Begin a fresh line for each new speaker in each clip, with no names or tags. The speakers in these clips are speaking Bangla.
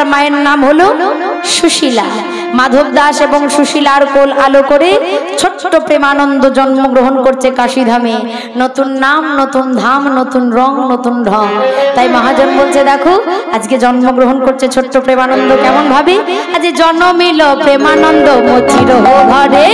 তার মায়ের নাম হলো সুশীলা। মাধব দাস এবং সুশীলার কোল আলো করে ছোট্ট প্রেমানন্দ জন্মগ্রহণ করছে কাশীধামে। নতুন নাম, নতুন ধাম, নতুন রং, নতুন ঢং। তাই মহাজন বলছে দেখো আজকে জন্মগ্রহণ করছে ছোট্ট প্রেমানন্দ কেমন ভাবে। আজ জন্মিল প্রেমানন্দ মুচির ঘরে,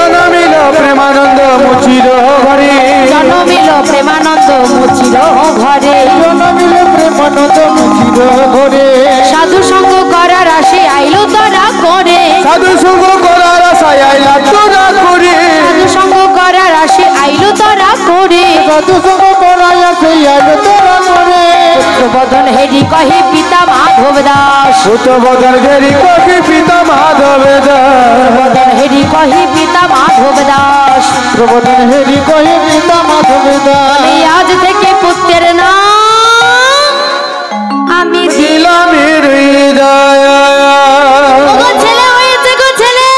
জন্মিল প্রেমানন্দ মুচির ঘরে,
জন্মিল প্রেমানন্দ মুচির ঘরে,
জন্মিল প্রেমানন্দ মুচির ঘরে।
সাধু সঙ্গ করার আসে আইলো তারা করে,
সাধু সঙ্গ করার আশায় আইলা তোরা করে,
সাধু সঙ্গ করার আসে আইলো তারা করে,
সাধু সঙ্গ করার আশায় আইলা তোরা করে।
পুত্রবদন হেরি কহে পিতা মাধব দাস,
পুত্রবদন হেরি কহে পিতা মাধব দাস,
পুত্রবদন হেরি কহে পিতা মাধব দাস,
পুত্রবদন হেরি কহে পিতা মাধব দাস।
আজ থেকে পুত্রের নাম আমি
দিলাম হৃদয়।
ছেলে হয়েছে গো ছেলে।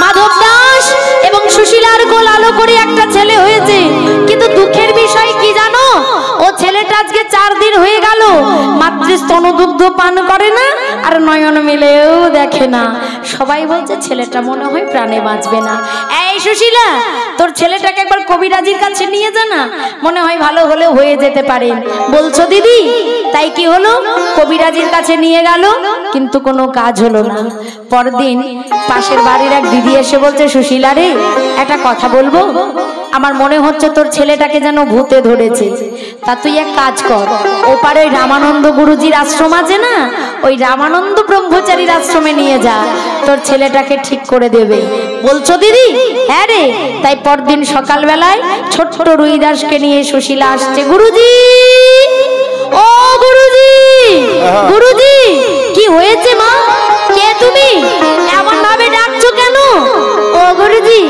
মাধব দাস এবং সুশীলার কোল আলো করে একটা ছেলে হয়েছে, কিন্তু দুঃখের বিষয় কি জানো, ও ছেলেটা আজকে 4 দিন হয়ে গেল মাতৃস্তন দুগ্ধ পান করে না আর নয়ন মিলেও দেখে না। সবাই বলছে ছেলেটা মনে হয় প্রাণে বাঁচবে না। এই সুশীলা, তোর ছেলেটাকে একবার কবিরাজির কাছে নিয়ে যা না, মনে হয় ভালো হলে হয়ে যেতে পারে। বলছো দিদি? তাই কি হলো, কবিরাজির কাছে নিয়ে গেল কিন্তু কোনো কাজ হলো না। পরদিন পাশের বাড়ির এক দিদি এসে বলছে সুশীলা রে একটা কথা বলবো, আমার মনে হচ্ছে তোর ছেলেটাকে যেন ভূতে ধরেছে। তা তুই এক কাজ কর, ওপারে ওই রামানন্দ গুরুজির আশ্রম আছে না, ওই রামানন্দ ব্রহ্মচারীর আশ্রমে নিয়ে যা, তোর ছেলেটাকে ঠিক করে দেবে। বলছো দিদি? হ্যাঁ রে। তাই পরদিন সকালবেলায় ছোট্ট রুইদাসকে নিয়ে সুশীলা আসছে। গুরুজি, ও গুরুজি, গুরুজি কি হয়েছে মা? কে তুমি? এমন ভাবে ডাকছো কেন? ও গুরুজি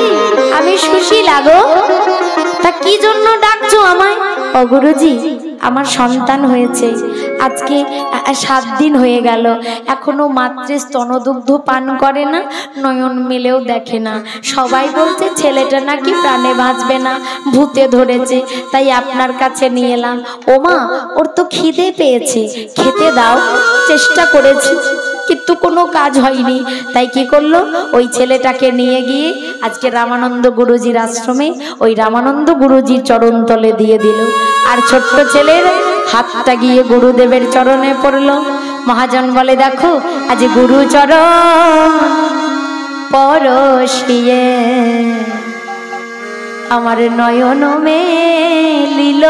আমি সুশীলা গো। তা কি জন্য ডাকছো আমায়? ও গুরুজি আমার সন্তান হয়েছে, আজকে 7 দিন হয়ে গেল, এখনো মাত্রে স্তনদুগ্ধ পান করে না, নয়ন মেলেও দেখে না। সবাই বলছে ছেলেটা নাকি প্রাণে বাঁচবে না, ভূতে ধরেছে, তাই আপনার কাছে নিয়ে এলাম। ও মা, ওর তো খিদে পেয়েছে, খেতে দাও। চেষ্টা করেছি কিন্তু কোনো কাজ হয়নি। তাই কি করলো, ওই ছেলেটাকে নিয়ে গিয়ে আজকে রামানন্দ গুরুজির আশ্রমে ওই রামানন্দ গুরুজির চরণ তলে দিয়ে দিল। আর ছোট্ট ছেলের হাতটা গিয়ে গুরুদেবের চরণে পড়লো। মহাজন বলে দেখো আজ গুরু চরণ পরশিয়ে আমার নয়ন মেলিল,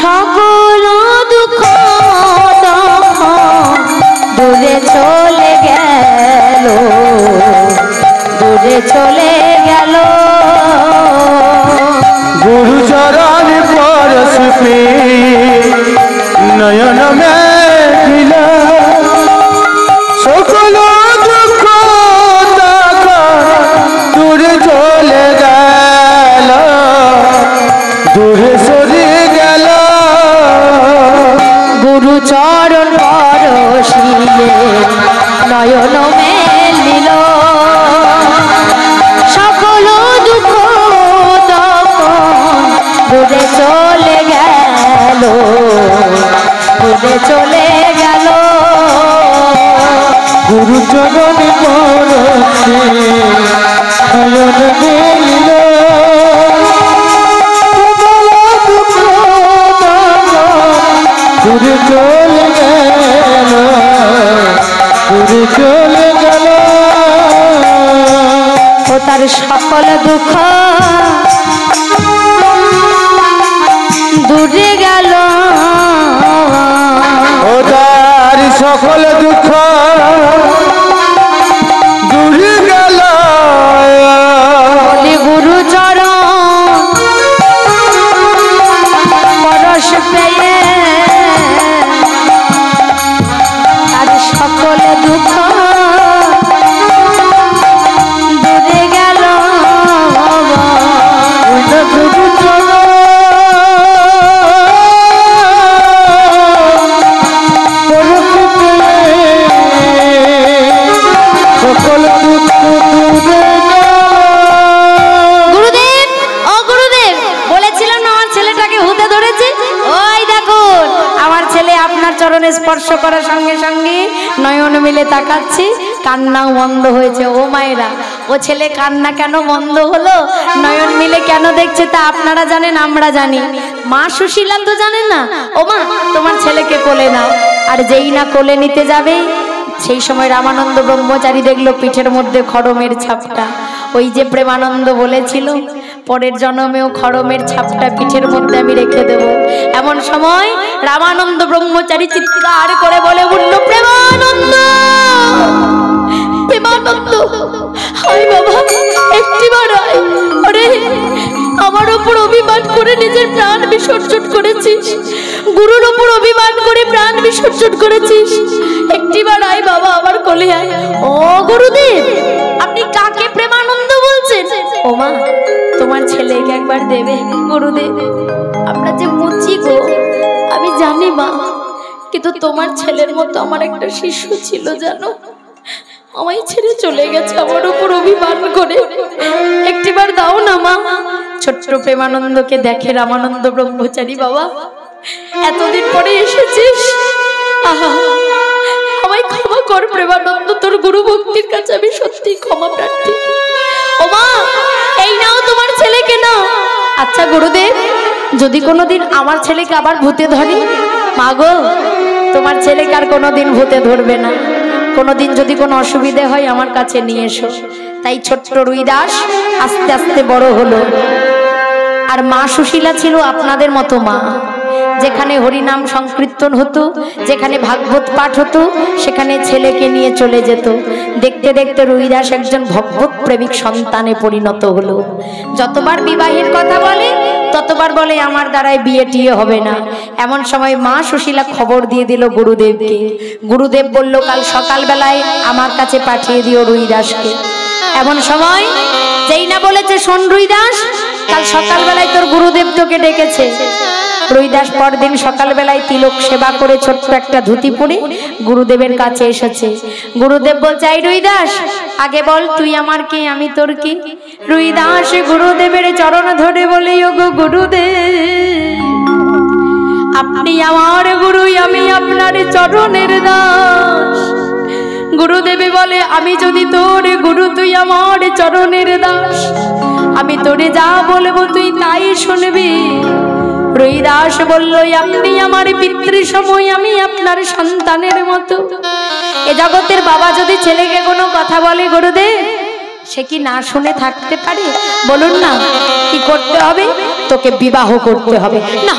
সকল দুঃখ দূরে চলে গেল, দূরে চলে গেল।
গুরু চরণ পরশ পে নয়ন মেলিল, সকল দুঃখ দূরে চলে গেল, দূরে সরে গেল।
গুরু চরণ পরশিয়ে নয়ন মেলিল, সকল দুঃখ দূরে চলে গেল, দূরে চলে গেল।
গুরু চরণ পরশে নয়ন মেলিল, দূরে চলে গেল, দূরে চলে গেল।
ও তার সকল দুঃখ দূরে গেল,
ও তার সকল দুঃখ দূরে গেল।
বলি গুরু চরণ পরশ পেয়ে তার সকল দুঃখ দূরে গেল।
গুরু চরণ পরশ পেয়ে
চরণে স্পর্শ করার সঙ্গে সঙ্গে নয়ন মিলে তাকাচ্ছি, কান্নাও বন্ধ হয়েছে। ও মায়েরা, ও ছেলে কান্না কেন বন্ধ হলো, নয়ন মিলে কেন দেখছে তা আপনারা জানেন, আমরা জানি। মা সুশীলা তো জানেন না। ও মা, তোমার ছেলেকে কোলে নাও। আর যেই না কোলে নিতে যাবে, সেই সময় রামানন্দ ব্রহ্মচারী দেখলো পিঠের মধ্যে খড়মের ছাপটা। ওই যে প্রেমানন্দ বলেছিল পরের জন্মেও খড়মের ছাপটা পিঠের মধ্যে আমি রেখে দেব। এমন সময় রামানন্দ ব্রহ্মচারী চিৎকার করে বলে উঠল, প্রেমানন্দ, প্রেমানন্দ, হায় বাবা, একটিবার আয়। আরে আমার ওপর অভিমান করে নিজের প্রাণ বিসর্জন করেছিস, গুরুর ওপর অভিমান করে প্রাণ বিসর্জন করেছিস, একটিবার আয় বাবা, আমার কোলে আয়। ও গুরুদেব, আপনি কাকে প্রেমানন্দ বলছেন? ও মা, তোমার ছেলেকে একবার দেবে গুরুদেব। আমরা যে মুচি গো, আমি জানি মা, কিন্তু তোমার ছেলের মতো আমার একটা শিষ্য ছিল জানো, আমায় ছেড়ে চলে গেছে আমার উপর অভিমান করে, একটিবার দাও না মা। ছোট্ট প্রেমানন্দকে দেখে রামানন্দ ব্রহ্মচারী, বাবা এতদিন পরে এসেছিস, আহা আমায় ক্ষমা কর প্রেমানন্দ, তোর গুরু ভক্তির কাছে আমি সত্যি ক্ষমা প্রার্থী। ও মা, এই নাও তোমার ছেলেকে নাও। আচ্ছা গুরুদেব, যদি কোনোদিন আমার ছেলেকে আবার ভূতে ধরে? মা গো, তোমার ছেলেকে আর কোনোদিন ভূতে ধরবে না। কোনোদিন যদি কোনো অসুবিধে হয় আমার কাছে নিয়ে এসো। তাই ছোট্ট রুইদাস আস্তে আস্তে বড় হলো। আর মা সুশীলা ছিল আপনাদের মতো মা, যেখানে হরিনাম সংকীর্তন হতো, যেখানে ভাগবত পাঠ হতো, সেখানে ছেলেকে নিয়ে চলে যেত। দেখতে দেখতে রুইদাস একজন ভগবত প্রেমিক সন্তানে পরিণত হলো। যতবার বিবাহের কথা বলে ততবার বলে আমার দ্বারাই বিয়ে টিয়ে হবে না। এমন সময় মা সুশীলা খবর দিয়ে দিল গুরুদেবকে। গুরুদেব বলল, কাল সকালবেলায় আমার কাছে পাঠিয়ে দিও রুইদাসকে। এমন সময় যেই না বলেছে, শোন রুইদাস, কাল সকালবেলায় তোর গুরুদেব তোকে ডেকেছে। রুইদাস পরদিন সকালবেলায় তিলক সেবা করে ছোট্ট একটা ধুতি পরে গুরুদেবের কাছে এসেছে। গুরুদেব বলছে, এই রুইদাস, আগে বল তুই আমার কে, আমি তোর কি? রুইদাস গুরুদেবের চরণ ধরে বলে, ওগো গুরুদেব, আপনি আমার গুরু, আমি আপনার চরণের দাস। গুরুদেবে বলে, আমি যদি তোর গুরু, তুই আমার চরণের দাস, আমি তোরে যা বলবো তুই তাই শুনবি। রুইদাস বলল, আপনি আমার পিতৃ সময়, আমি আপনার সন্তানের মতো। এ জগতের বাবা যদি ছেলেকে কোনো কথা বলে গুরুদেব, সে কি না শুনে থাকতে পারে? বলুন না, কি করতে হবে? তোকে বিবাহ করতে হবে। না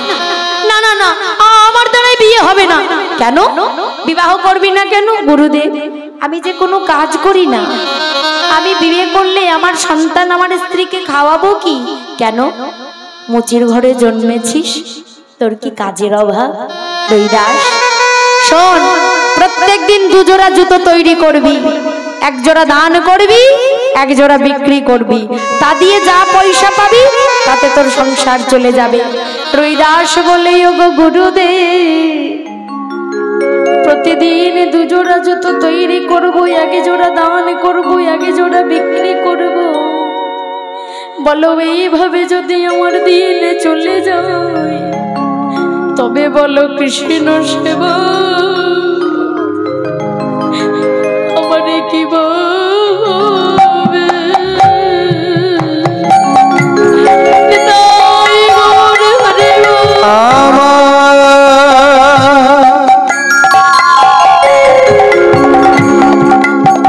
না না না, আমার দ্বারাই বিয়ে হবে না। কেন বিবাহ করবি না কেন? গুরুদেব, আমি যে কোনো কাজ করি না, আমি বিয়ে করলে আমার সন্তান, আমার স্ত্রীকে খাওয়াবো কি? কেন? মুচির ঘরে জন্মেছিস, তোর কি কাজের অভাব? রুইদাস শোন, প্রত্যেক দিন দুজোড়া জুতো তৈরি করবি, এক জোড়া দান করবি, এক জোড়া বিক্রি করবি, তা দিয়ে যা পয়সা পাবি তাতে তোর সংসার চলে যাবে। রুইদাস বলে, ওগো গুরুদেব, প্রতিদিন দুজোড়া জুতো তৈরি করবো, এক জোড়া দান করবো, এক জোড়া বিক্রি করবো। বলো এইভাবে যদি আমার দিলে চলে যায়, তবে বলো কৃষ্ণ সেবা আমার কি বলবে?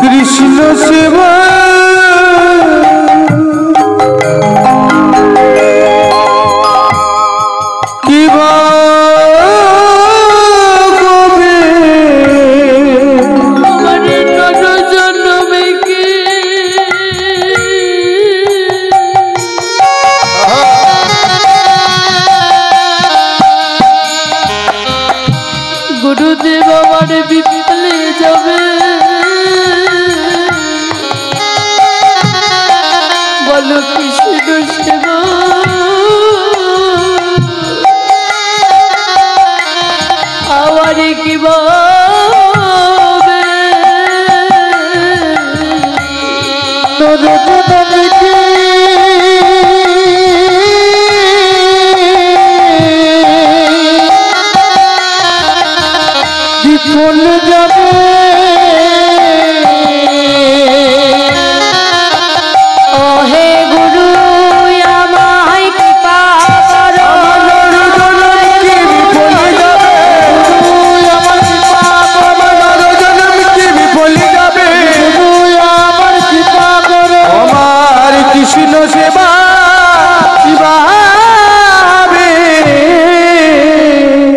কৃষ্ণ সেবা
গুরুদেব আমার বিপলে যাবে, বলো কৃষ্ণ সেবা আমার কি বলবে?
ফুল যাবে
ও হে গুরু আমায় কৃপা করো
কৃষ্ণ সেবা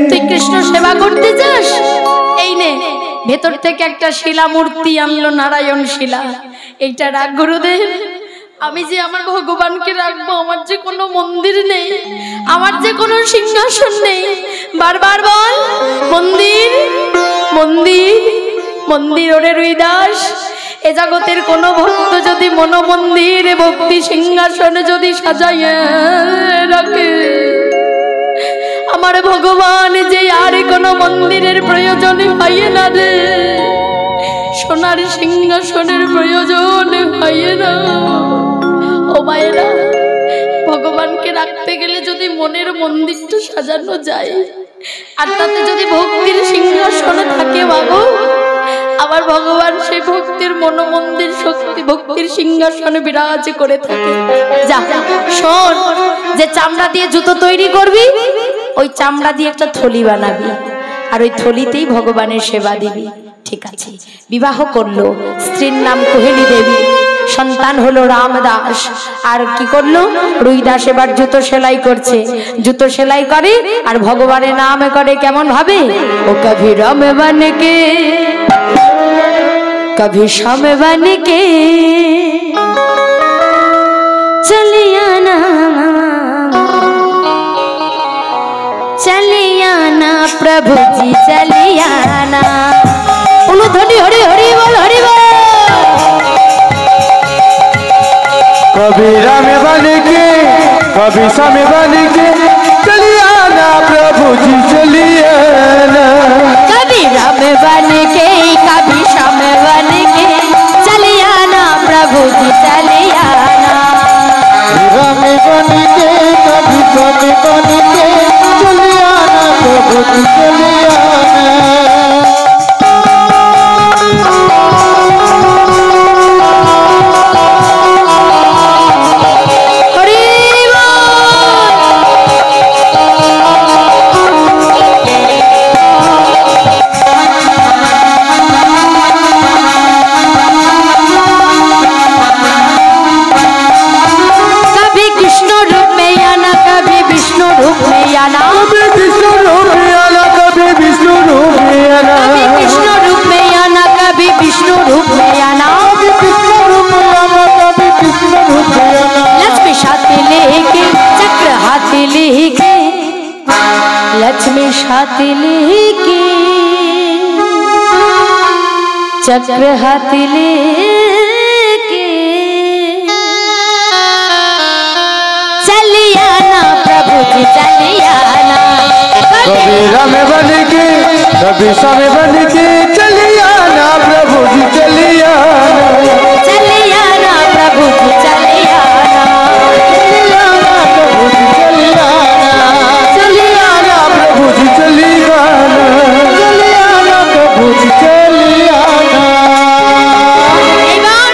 তুই কৃষ্ণ সেবা করতে চাস? এই নে ভেতর থেকে একটা শিলা মূর্তি আনলো, নারায়ণ শিলা। এইটা রাখ গুরুদেব। আমি যে আমার ভগবানকে রাখবো, আমার যে কোনো মন্দির নেই, আমার যে কোনো সিংহাসন নেই। বারবার বল মন্দির মন্দির মন্দির। ওরে রুইদাস, এ জগতের কোন ভক্ত যদি মনোমন্দির ভক্তি সিংহাসনে যদি সাজাইয়া রাখে, আমার ভগবান যে আর কোনো মন্দিরের প্রয়োজন হয় না রে, সোনার সিংহাসনের প্রয়োজন হয় না। ও মায়েরা, ভগবানকে রাখতে গেলে যদি মনের মন্দিরটা সাজানো যায়, আর তাতে যদি ভক্তির সিংহাসন থাকে বাবু, আমার ভগবান সেই ভক্তির মনোমন্দির শক্তি ভক্তির সিংহাসনে বিরাজ করে থাকে। যা শোন, যে চামড়া দিয়ে জুতো তৈরি করবি, ওই চামড়া দিয়ে একটা থলি বানাবি, আর ওই থলিতেই ভগবানের সেবা দিবি। ঠিক আছে। বিবাহ করলো, স্ত্রীর নাম কোহেলি দেবী, সন্তান হলো রামদাস। আর কি করলো? রুইদাস এবার জুতো সেলাই করছে, জুতো সেলাই করে আর ভগবানের নাম করে। কেমন ভাবে? ও কভি রাম বনকে कभी शाम बन के चलिया ना प्रभु जी चलिया ना। उलूध्वनि हरि हरि बोल हरि बोल।
कभी राम बन के कभी शाम बन के चलिया ना प्रभु जी चलिया ना।
कभी राम बन के कभी शाम बन के चलिया ना प्रभु जी चलिया ना।
राम बन के कभी शाम बन के चलिया ना प्रभु जी चलिया ना।
लक्ष्मी साथी लेके चक्र हाथी लेके चलिया ना प्रभु जी चलिया ना।
कभी राम बन के कभी शाम बन के चलिया ना प्रभु जी चलिया ना।
चलिया ना प्रभु जी चलिया ना।
चलिया ना प्रभु जी चलिया ना। चलिया ना प्रभु जी चलिया ना। चलिया ना प्रभु जी चलिया ना।
एबार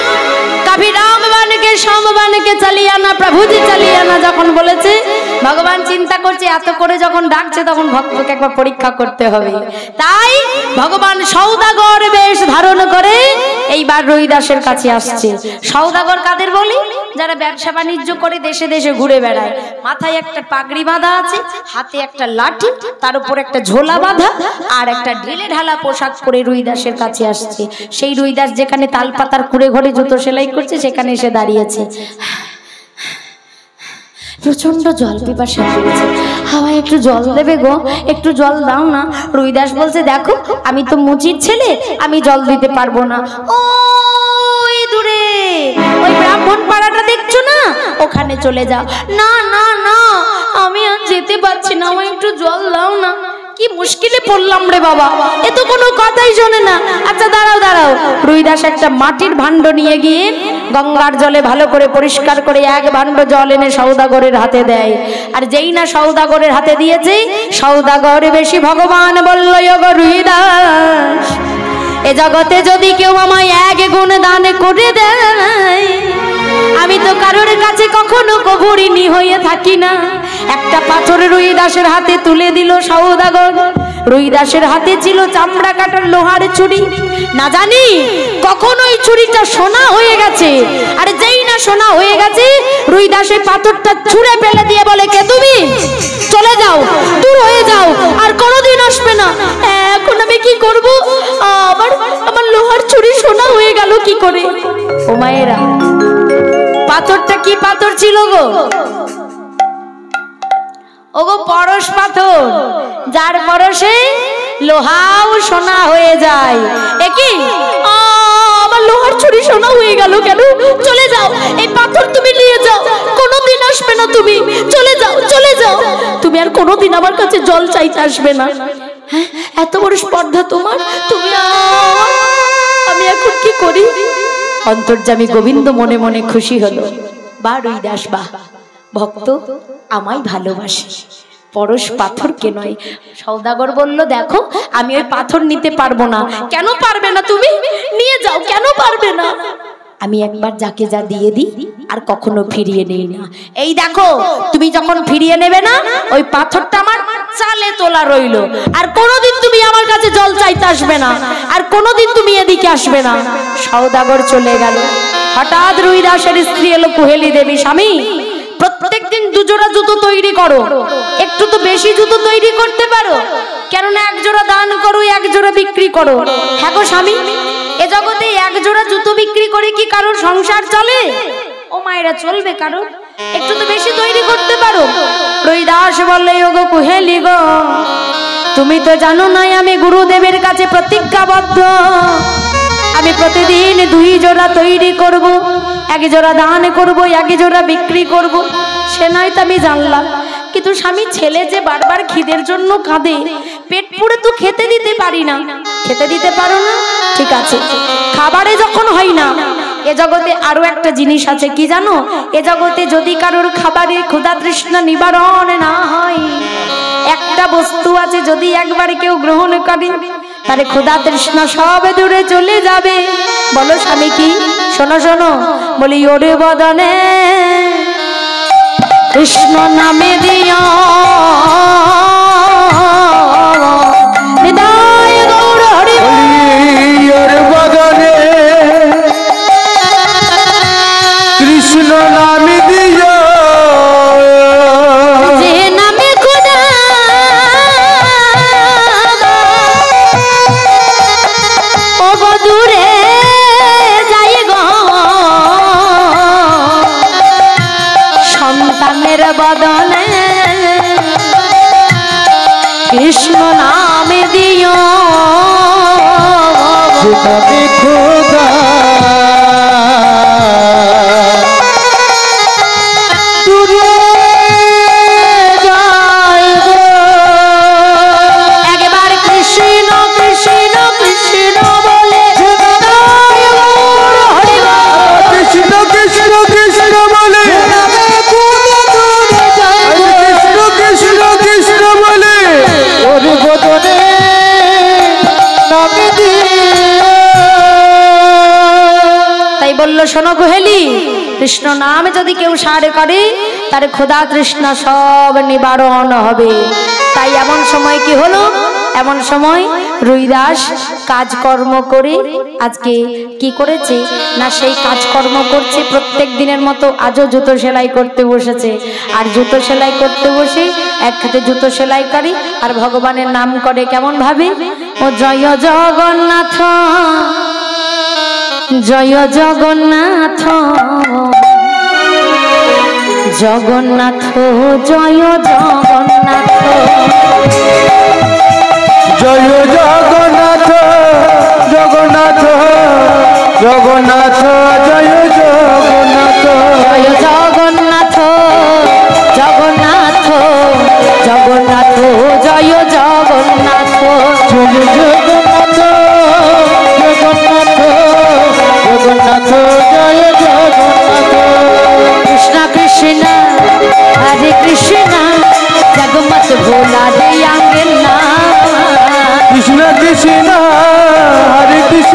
कभी राम बन के शाम बन के चलिया ना प्रभु जी चलिया ना যখন বলেছে, ভগবান চিন্তা করছে এত করে যখন ডাকছে তখন ভক্তকে একবার পরীক্ষা করতে হবে। তাই ভগবান সওদাগর বেশ ধারণ করে এইবার রুইদাসের কাছে আসছে। সওদাগর কাদের বলি? যারা ব্যবসা বাণিজ্য করে দেশে দেশে ঘুরে বেড়ায়। মাথায় একটা পাগড়ি বাঁধা আছে, হাতে একটা লাঠি, তার উপর একটা ঝোলা বাঁধা, আর একটা ঢিলে ঢালা পোশাক পরে রুইদাসের কাছে আসছে। সেই রুইদাস যেখানে তালপাতার কুড়ে ঘরে জুতো সেলাই করছে সেখানে এসে দাঁড়িয়েছে। প্রচন্ড জল পিপাসা পেয়েছে। হাওয়ায় একটু জল দেবে গো, একটু জল দাও না। রুইদাস বলছে, দেখো আমি তো মুচির ছেলে, আমি জল দিতে পারবো না। ওই দূরে ওই ব্রাহ্মণ পাড়াটা দেখছো না, ওখানে চলে যাও। না না না, আমি আর যেতে পারছি না, আমায় একটু জল দাও না। কি মুশকিলে পড়লাম রে বাবা, এ তো কোনো কথাই শোনে না। আচ্ছা দাঁড়াও দাঁড়াও। রুইদাস একটা মাটির ভাণ্ড নিয়ে গিয়ে গঙ্গার জলে ভালো করে পরিষ্কার করে এক ভাণ্ড জল এনে সওদাগরের হাতে দেয়। আর যেই না সওদাগরের হাতে দিয়েছে, সওদাগর বেশি ভগবান বলল, ওগো রুইদাস এ জগতে যদি কেউ আমায় এক গুণ দান করে দেয়, আমি তো কারোর কাছে কখনো কবুরিনী হয়ে থাকি না। একটা পাথর রুইদাসের হাতে তুলে দিল সওদাগর। রুইদাসের হাতে ছিল চামড়া কাটার লোহার ছুরি। না জানি কখন ওই ছুরিটা সোনা হয়ে গেছে, আর যেই না সোনা হয়ে গেছে, রুইদাসের পাথরটা ছুঁড়ে ফেলে দিয়ে বলে, কে তুমি? চলে যাও, দূর হয়ে যাও, আর কোনোদিন আসবে না। এখন আমি কি করব? আমার লোহার ছুরি সোনা হয়ে গেল কি করে? ও মায়েরা, পাথরটা কি পাথর ছিল গো? ওগো পরশ পাথর, যার পরশে লোহাও সোনা হয়ে যায়। একই আমার লোহার ছুরি সোনা হয়ে গেল কেন? চলে যাও, এই পাথর তুমি নিয়ে যাও, কোনোদিন আসবে না তুমি। চলে যাও, চলে যাও, তুমি আর কোনোদিন আমার কাছে জল চাইতে আসবে না। হ্যাঁ, এত বড় স্পর্ধা তোমার, তুমি আমি এখন কি করি? অন্তর্যামী গোবিন্দ মনে মনে খুশি হলো। বা রুইদাস, বা ভক্ত আমায় ভালোবাসে, পরশ পাথরকে নয়। সওদাগর বলল, দেখো আমি ওই পাথর নিতে পারবো না। কেন পারবে না? তুমি নিয়ে যাও, কেন পারবে না? আমি একবার যাকে যা দিয়ে দিই আর কখনো ফিরিয়ে নেই না। এই দেখো, তুমি যখন ফিরিয়ে নেবে না, ওই পাথরটা আমার চালে তোলা রইল, আর কোনোদিন তুমি আমার কাছে জল চাইতে আসবে না, আর কোনোদিন তুমি এদিকে আসবে না। সওদাগর চলে গেল। হঠাৎ রুইদাসের স্ত্রী এলো কুহেলি দেবী, স্বামী প্রত্যেকদিন দুজোড়া জুতো তৈরি করো, একটু তো বেশি জুতো তৈরি করতে পারো, কেননা এক জোড়া দান করো, এক জোড়া বিক্রি করো। হ্যাঁ গো স্বামী, এ জগতে এক জোড়া জুতো বিক্রি করে কি কারোর সংসার চলে? ও মায়েরা, চলবে কারোর? একটু তো বেশি তৈরি করতে পারো। রুইদাস বললে, ওগো কুহেলি গো, তুমি তো জানো না আমি গুরুদেবের কাছে প্রতিজ্ঞাবদ্ধ। আমি প্রতিদিন 2 জোড়া তৈরি করব, 1 জোড়া দান করব, 1 জোড়া বিক্রি করব। সে নয় তো আমি জানলাম, কিন্তু স্বামী ছেলে যে বারবার খিদের জন্য কাঁদে, পেট পুড়ে তো খেতে দিতে পারি না। খেতে দিতে পারো না? ঠিক আছে, খাবারে যখন হয় না, এ জগতে আরো একটা জিনিস আছে, কি জানো? এ জগতে যদি কারোর খাবারে ক্ষুধা তৃষ্ণা নিবারণ না হয়, একটা বস্তু আছে, যদি একবার কেউ গ্রহণ করে, তারে ক্ষুধা তৃষ্ণা সব দূরে চলে যাবে। বলো স্বামী কি? শোনো শোনো, বলি, ওরে বদনে কৃষ্ণ নামে দিও হৃদয় গৌর হরি,
ওরে বদনে কৃষ্ণ নামে দিও,
যে নামে খোদা ও বদূরে যাই গো, সন্তানের বদনে কৃষ্ণ নামে দিও,
নামে খোদা দূরে যায় গো।
একবার কৃষ্ণ কৃষ্ণ কৃষ্ণ বলে
কৃষ্ণ কৃষ্ণ কৃষ্ণ বলে, কৃষ্ণ কৃষ্ণ কৃষ্ণ বলে, ওরে বদনে নামে দিও।
তাই বললো, শোনো কুহেলি, কৃষ্ণ নাম যদি কেউ সার করে, তার ক্ষুধা তৃষ্ণা সব নিবারণ হবে। তাই এমন সময় কি হলো? এমন সময় রুইদাস কাজকর্ম করে আজকে কি করেছে না, সেই কাজকর্ম করছে প্রত্যেক দিনের মতো। আজও জুতো সেলাই করতে বসেছে, আর জুতো সেলাই করতে বসে এক হাতে জুতো সেলাই করে আর ভগবানের নাম করে। কেমন ভাবে? ও জয় জগন্নাথ, জয় জগন্নাথ, জগন্নাথ জয় জগন্নাথ,
জয় জগন্নাথ জগন্নাথ জগন্নাথ, জয় জগন্নাথ,
জয় জগন্নাথ, জগন্নাথ, জগন্নাথ জয় জগন্নাথ,
জয় জগন্নাথ জগন্নাথ জগন্নাথ, জয় জগন্নাথ।
কৃষ্ণ কৃষ্ণ হরে কৃষ্ণ, জগমত ভোলা দে আঙ্গনা,
কৃষ্ণ কৃষ্ণ হরে কৃষ্ণ,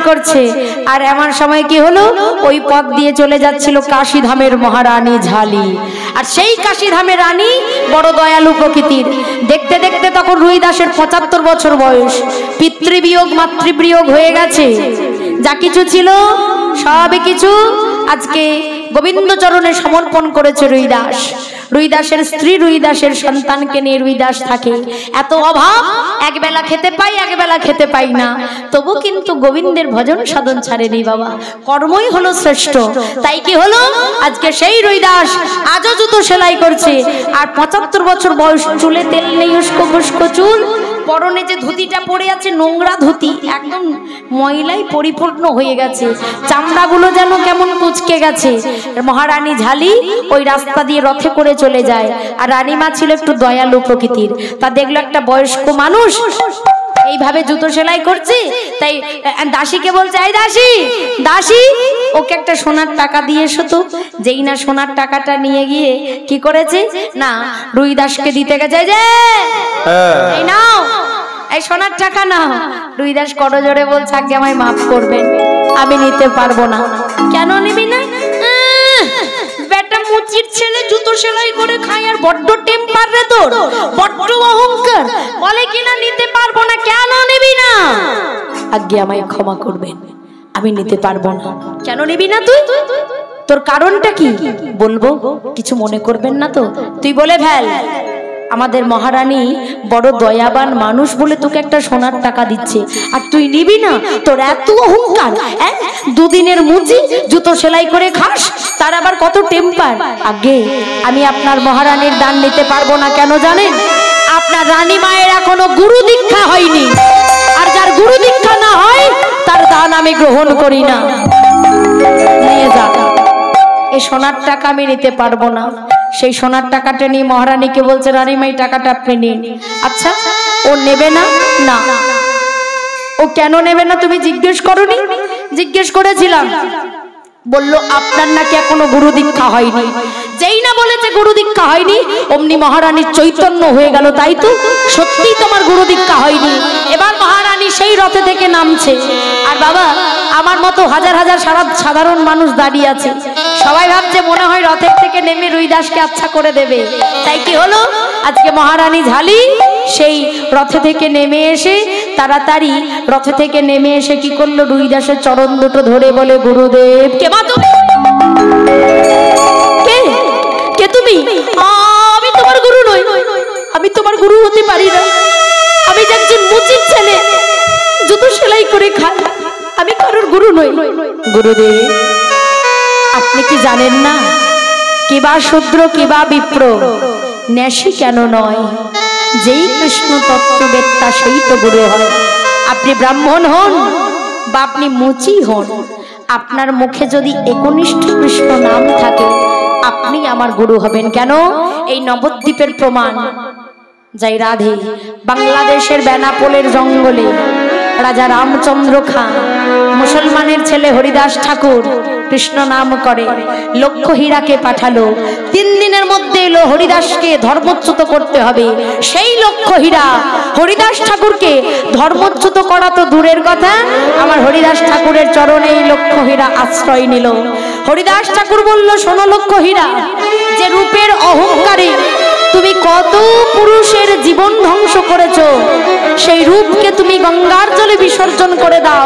করছে। আর এমন সময় কি হলো, ওই পথ দিয়ে চলে যাচ্ছিল কাশীধামের মহারানী ঝালি। আর সেই কাশীধামের রানী বড় দয়ালু প্রকৃতির। দেখতে দেখতে তখন রুইদাসের 75 বছর বয়স। পিতৃবিয়োগ মাতৃবিয়োগ হয়ে গেছে। যা কিছু ছিল সবই কিছু আজকে গোবিন্দচরণে সমর্পণ করেছে রুইদাস। রুইদাসের স্ত্রী, রুইদাসের সন্তানকে নিয়ে রুইদাস থাকে। এত অভাব, একবেলা খেতে পাই, একবেলা খেতে পাই না, তবু কিন্তু গোবিন্দের ভজন সাধন ছাড়েনি বাবা। কর্মই হলো শ্রেষ্ঠ। তাই কি হলো, আজকে সেই রুইদাস আজও জুতো সেলাই করছে। আর 75 বছর বয়স, চুলে তেল নেই, উস্কো খুস্কো চুল, পরনে যে ধুতিটা পরে আছে নোংরা ধুতি, একদম ময়লায় পরিপূর্ণ হয়ে গেছে, চামড়াগুলো যেন কেমন কুচকে গেছে। মহারানী ঝালি ওই রাস্তা দিয়ে রথে করে চলে যায়। আর রানীমা ছিল একটু দয়ালু প্রকৃতির। তা দেখলো একটা বয়স্ক মানুষ এইভাবে জুতো সেলাই করছে, তাই দাসীকে বলছে, এই দাসী, দাসী ওকে একটা সোনার টাকা দিয়ে এসো তো। যেই না সোনার টাকাটা নিয়ে গিয়ে কি করেছে না, রুইদাসকে দিতে গেছে, যে এই নাও, এই সোনার টাকা নাও। রুইদাস করজোড়ে বলছে, আগে আমায় মাফ করবেন, আমি নিতে পারবো না। কেন নিবি না? বেটা মুচির ছেলে জুতো সেলাই করে খায়, আর বড্ড টেম্পার রে তোর, বড্ড অহংকার, বলে কিনা নিতে পারবো না। কেন নিবি না? আগে আমায় ক্ষমা করবেন, আমি নিতে পারবো না। কেন নিবি না তুই? তোর কারণটা কি বলবো, কিছু মনে করবেন না তো? তুই বলে ফেল। আমাদের মহারানী বড় দয়াবান মানুষ বলে তোকে একটা সোনার টাকা দিচ্ছে, আর তুই নিবি না? তোর এত অহংকার, দুদিনের মুচি জুতো সেলাই করে খাস, তার আবার কত টেম্পার। আগে আমি আপনার মহারানীর দান নিতে পারবো না। কেন জানেন? আপনার রানী মায়ের এখনো গুরু দীক্ষা হয়নি, আর যার গুরু দীক্ষা না হয় তার দান আমি গ্রহণ করি না। নিয়ে যা, এই সোনার টাকা আমি নিতে পারবো না। সেই সোনার টাকাটা নিয়ে মহারানীকে বলছে, রানীমা এই টাকাটা আপনি নিন। আচ্ছা, ও নেবে না? না। ও কেন নেবে না তুমি জিজ্ঞেস করনি? জিজ্ঞেস করেছিলাম। বলল, আপনার নাকি এখনো গুরু দীক্ষা হয়নি। যেই না বলেছে গুরু দীক্ষা হয়নি, অমনি মহারানীর চৈতন্য হয়ে গেল, তাই তো, সত্যি তোমার গুরু দীক্ষা হয়নি। এবার মহারানী সেই রথে থেকে নামছে। আর বাবা, আমার মতো হাজার হাজার সাধারণ মানুষ দাঁড়িয়ে আছে। সবাই ভাবছে মনে হয় রথের থেকে নেমে রুইদাসকে আচ্ছা করে দেবে। তাই কি হলো, আজকে মহারানী ঝালি সেই রথে থেকে নেমে এসে তাড়াতাড়ি রথে থেকে নেমে এসে কি করলো, রুইদাসের চরণ দুটো ধরে বলে, গুরুদেব। কে মা তুমি? কে কে তুমি? আমি তোমার গুরু নই, আমি তোমার গুরু হতে পারি না। আমি একজন মুচির ছেলে, জুতো সেলাই করে খাই, আমি কারোর গুরু নই। গুরুদেব, আপনি কি জানেন না, কিবা শূদ্র কিবা বিপ্র, ন্যাসী কেন নয়, যেই কৃষ্ণ তত্ত্ববেত্তা সেই তো গুরু হয়। আপনি ব্রাহ্মণ হন বা আপনি মুচি হন, আপনার মুখে যদি একনিষ্ঠ কৃষ্ণ নাম থাকে, আপনি আমার গুরু হবেন। কেন? এই নবদ্বীপের প্রমাণ। যাই রাধে, বাংলাদেশের বেনাপোলের জঙ্গলে রাজা রামচন্দ্র খান, মুসলমানের ছেলে হরিদাস ঠাকুর কৃষ্ণ নাম করে, লক্ষ হীরাকে পাঠালো। 3 দিনের মধ্যে এলো, হরিদাসকে ধর্মচ্যুত করতে হবে। সেই লক্ষ হীরা হরিদাস ঠাকুরকে ধর্মচ্যুত করা তো দূরের কথা, আমার হরিদাস ঠাকুরের চরণে এই লক্ষ হীরা আশ্রয় নিল। হরিদাস ঠাকুর বলল, শোনো লক্ষ হীরা, যে রূপের অহংকারে তুমি কত পুরুষের জীবন ধ্বংস করেছো, সেই রূপকে তুমি গঙ্গার জলে বিসর্জন করে দাও।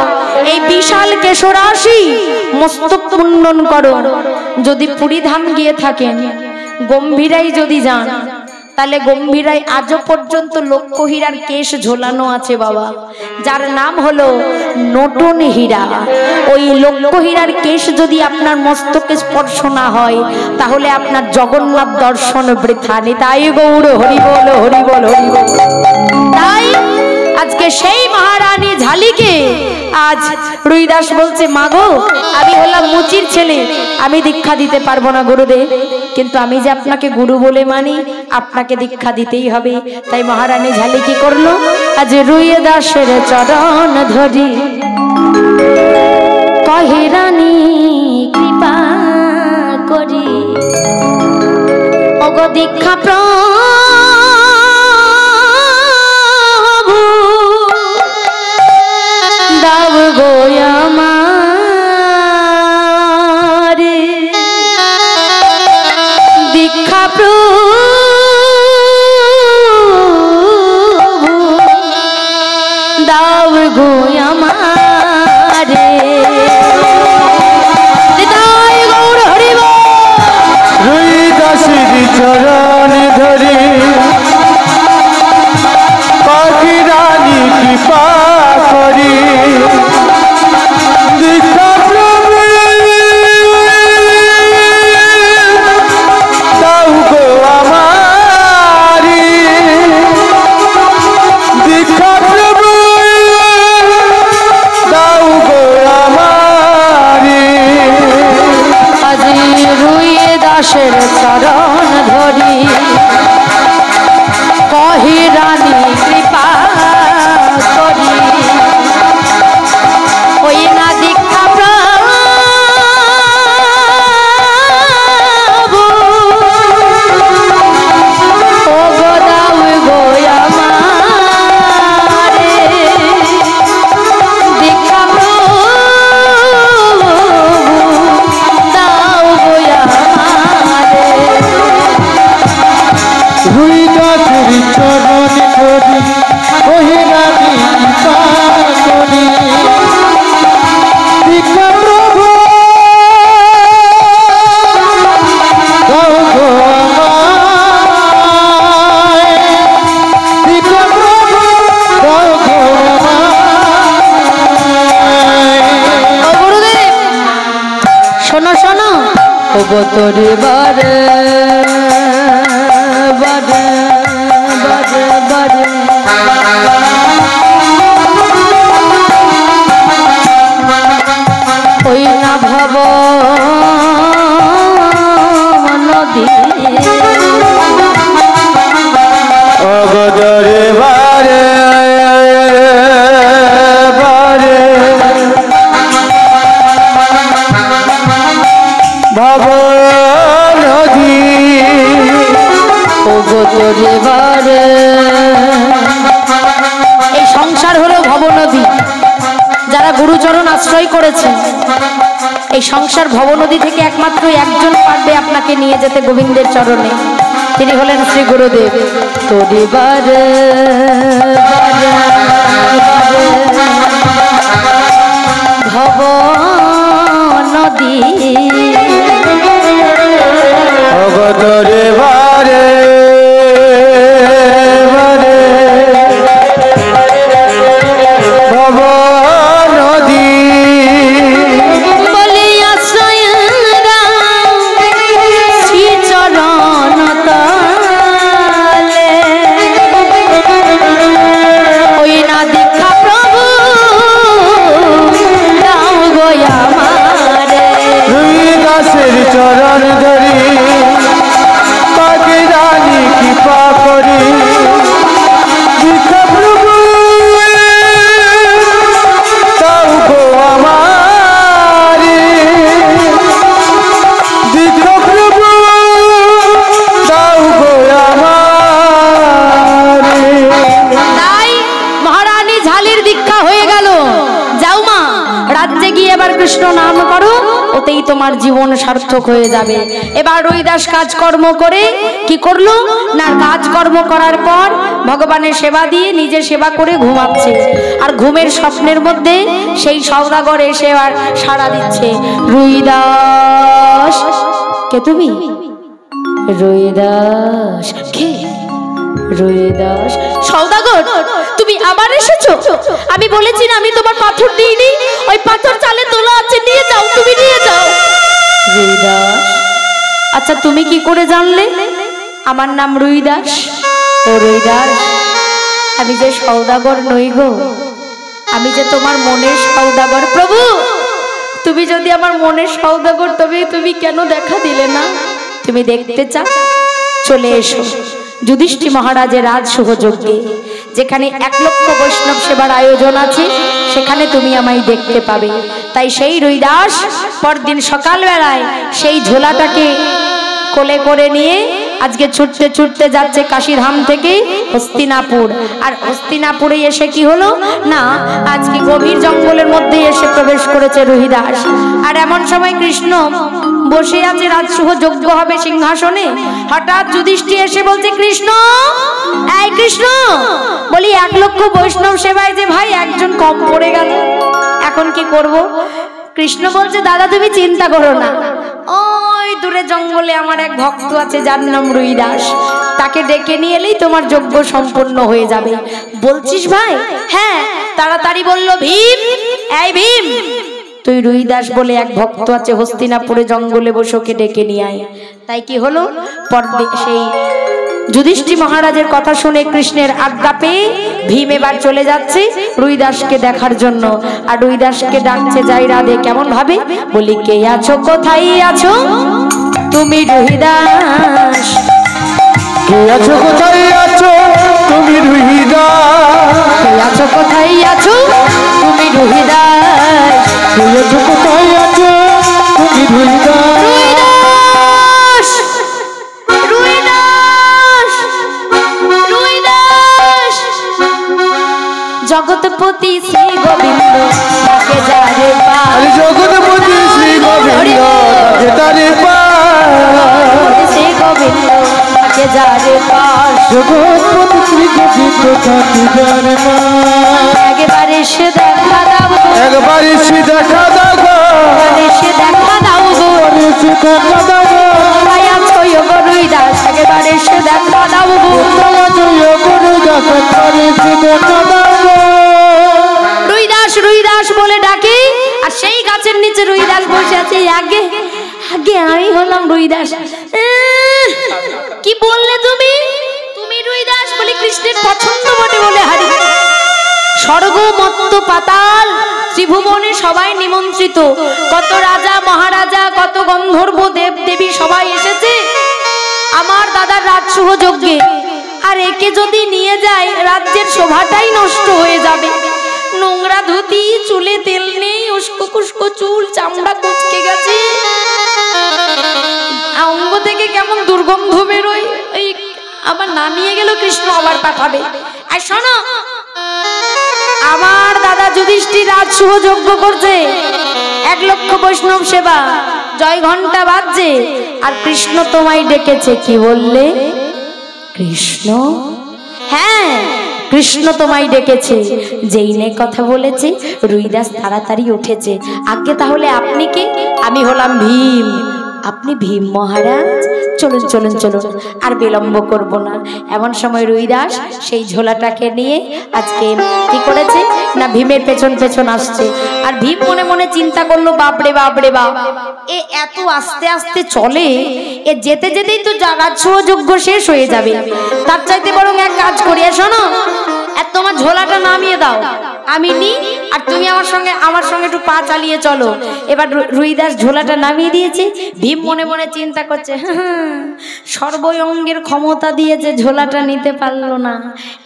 এই বিশাল কেশরাশি মস্তক মুন্ডন করো। যদি পুরী ধাম গিয়ে থাকেন, গম্ভীরাই যদি যান, তাহলে গম্ভীরাই আজও পর্যন্ত লক্ষ হীরার কেশ ঝোলানো আছে বাবা, যার নাম হলো নটন হীরা। ওই লক্ষ হীরার কেশ যদি আপনার মস্তকে স্পর্শ না হয়, তাহলে আপনার জগন্নাথ দর্শন বৃথা। নিতাই গৌর হরি বল, হরি বল, হরি বল। তাই আজকে সেই মহারানী ঝালিকে আজ রুইদাস বলছে, মাগো, আমি হলাম মুচির ছেলে, আমি দীক্ষা দিতে পারবো না গুরুদেব, কিন্তু আমি যে আপনাকে গুরু বলে মানি, আপনাকে দীক্ষা দিতেই হবে। তাই মহারানী ঝালি কি করলো, আজ রুইদাসের চরণ ধরি কহে, রানী কৃপা করি, ওগো দীক্ষা দাও গো
কৃপা করি দীক্ষা প্রভু দাও গো আমারি দীক্ষা প্রভু দাও গো আমারি
আজি রুইয়ে দাসের চরণ ধরি কহি রানী কৃপা করি ওই না দীক্ষা প্রভু ও গো দাও গো আমারে দীক্ষা প্রভু দাও গো আমারে
রুই গাছের চরণ ধরি কহি রানী কৃপা করি দীক্ষা প্রভু দাও গো আমায় দীক্ষা প্রভু দাও গো আমায়
ও গুরুদেব শোনো শোনো ও গো তোরে বারে বারে বারে বারে ওই না ভব নদী
অগদরে বারে বারে ভব নদী
ও গো তোরে বারে এই সংসার হলো ভবনদী যারা গুরুচরণ আশ্রয় করেছেন এই সংসার ভবনদী থেকে একমাত্র একজন পারবে আপনাকে নিয়ে যেতে গোবিন্দের চরণে তিনি হলেন শ্রী গুরুদেব তোরে বারে বারে বারে ভবনদী
অগদরে বারে বারে ভব নদী
বলি আশ্রয় শ্রী চরণ তলে ওই না দীক্ষা প্রভু দাও গো আমারে
রুই গাছের চরণ ধরি কহি রানী কৃপা করি দীক্ষা প্রভু দাও গো আমারি দীক্ষা প্রভু দাও গো আমারি
তাই মহারানী ঝালির দীক্ষা হয়ে গেল যাও মা রাজ্যে গিয়ে এবার কৃষ্ণ নাম করো ওতেই তোমার জীবন সার্থক হয়ে যাবে এবার রুইদাস কাজকর্ম করে কি করলো না কাজকর্ম করার পর ভগবানের সেবা দিয়ে নিজে সেবা করে ঘুমাচ্ছে আর ঘুমের স্বপ্নের মধ্যে সেই সওদাগর এসে আর সাড়া দিচ্ছে রুইদাস কে তুমি রুইদাস কে রুইদাস সওদাগর তুমি আবার এসেছো আমি বলেছি না আমি তোমার পাথর দিইনি ওই পাথর চালে তোলা আছে নিয়ে যাও তুমি নিয়ে যাও রুইদাস আচ্ছা তুমি কি করে জানলে আমার নাম রুইদাস ও রুইদাস আমি যে সওদাগর নই গো আমি যে তোমার মনের সওদাগর প্রভু তুমি যদি আমার মনের সওদাগর তবে তুমি কেন দেখা দিলে না তুমি দেখতে চাও চলে এসো যুধিষ্ঠির মহারাজের রাজ সহযোগে যেখানে 1 লক্ষ বৈষ্ণব সেবার আয়োজন আছে সেখানে তুমি আমায় দেখতে পাবে তাই সেই রুইদাস পরদিন সকালবেলায় সেই ঝোলাটাকে কোলে করে নিয়ে আজকে ছুটতে ছুটতে যাচ্ছে কাশীধাম থেকে হস্তিনাপুর আর হস্তিনাপুরে এসে কি হলো না আজকে গভীর জঙ্গলের মধ্যে এসে প্রবেশ করেছে রুইদাস আর এমন সময় কৃষ্ণ বসে আছে রাজসহ যজ্ঞ হবে সিংহাসনে হঠাৎ যুধিষ্ঠির এসে বলছে কৃষ্ণ এই কৃষ্ণ বলি 1 লক্ষ বৈষ্ণব সেবায় যে ভাই একজন কম পড়ে গেল এখন কি করব কৃষ্ণ বলছে দাদা তুমি চিন্তা করো না ওই দূরে জঙ্গলে আমার এক ভক্ত আছে যার নাম রুইদাস তাকে ডেকে নিয়ে এলেই তোমার যজ্ঞ সম্পূর্ণ হয়ে যাবে। বলছিস ভাই? হ্যাঁ। তাড়াতাড়ি বলল ভীম, এই ভীম, তুই রুইদাস বলে এক ভক্ত আছে হস্তিনাপুরে জঙ্গলে বসে, ওকে ডেকে নিয়ে আয়। তাই কি হলো, পরদিন সেই যুধিষ্ঠির মহারাজের কথা শুনে কৃষ্ণের আজ্ঞা পেয়ে ভীম এবার চলে যাচ্ছে রুইদাসকে দেখার জন্য। আর রুইদাসকে ডাকছে, যাই রাধে, কেমন ভাবে বলি, কে আছো, কোথায় আছো তুমি রুইদাস,
কে আছো, কোথায় আছো তুমি রুইদাস,
কে আছো, কোথায় আছো তুমি রুইদাস,
কে আছো, কোথায় আছো তুমি রুইদাস,
রুইদাস, রুইদাস, জগৎপতি শ্রী গোবিন্দ তাকে যারে পায়,
জগৎপতি শ্রী গোবিন্দ তাকে তারে পায়,
শ্রী গোবিন্দ তাকে যারে পায়,
জগৎপতি শ্রী গোবিন্দ তাকে যারে পায়।
একবারে সে দেখা দাও গো,
একবারে সে দেখা দাও গো,
একবারে সে দেখা দাও গো,
একবারে সে দেখা দাও গো,
কোথায় আছো গো রুইদাস, একবারে সে দেখা দাও গো,
কোথায় আছো গো রুইদাস, একবারে সে দেখা দাও গো।
রুইদাস, রুইদাস বলে ডাকে। আর সেই গাছের নিচে রুইদাস বসে আছে। আগে আগে আমি হলাম রুইদাস। কি বললে তুমি? তুমি রুইদাস বলে কৃষ্ণের পছন্দ বটে বলে হারি। স্বর্গ মত্ত পাতাল ত্রিভুবনে সবাই নিমন্ত্রিত, কত রাজা মহারাজা, কত গন্ধর্ব দেব দেবী সবাই এসেছে আমার দাদার রাজসুহ যজ্ঞে। আর একে যদি নিয়ে যায় রাজ্যের শোভাটাই নষ্ট হয়ে যাবে। নোংরা ধুতি, চুলে তেল নেই, উস্কো কুস্কো চুল, চামড়া কুচকে গেছে, অঙ্গ থেকে কেমন দুর্গন্ধ বেরোয়। এই আবার না নিয়ে গেল কৃষ্ণ আবার পাঠাবে। আর শোনো, আমার দাদা যুধিষ্ঠির রাজসুহ যজ্ঞ করছে, 1 লক্ষ বৈষ্ণব সেবা, জয় ঘন্টা বাজছে, আর কৃষ্ণ তোমায় ডেকেছে। কি বললে? কৃষ্ণ? হ্যাঁ, কৃষ্ণ তোমায় ডেকেছে। যেই নে কথা বলেছে রুইদাস তাড়াতাড়ি উঠেছে। আগে তাহলে আপনি কে? আমি হলাম ভীম। আপনি ভীম মহারাজ? চলুন চলুন চলুন, আর বিলম্ব করব না। এমন সময় রুইদাস সেই ঝোলাটাকে নিয়ে আজকে কি করেছে না, ভীমের পেছন পেছন আসছে। আর ভীম মনে মনে চিন্তা করলো, বাপরে বাপরে বাপ, এ এত আস্তে আস্তে চলে, এ যেতে যেতেই তো রাজসুহ যজ্ঞ শেষ হয়ে যাবে। তার চাইতে বরং এক কাজ করি, শোনো, আর তোমার ঝোলাটা নামিয়ে দাও, আমি নি, আর তুমি আমার সঙ্গে একটু পা চালিয়ে চলো। এবার রুইদাস ঝোলাটা নামিয়ে দিয়েছে। ভীম মনে মনে চিন্তা করছে, সর্বঙ্গের ক্ষমতা দিয়ে যে ঝোলাটা নিতে পারলো না,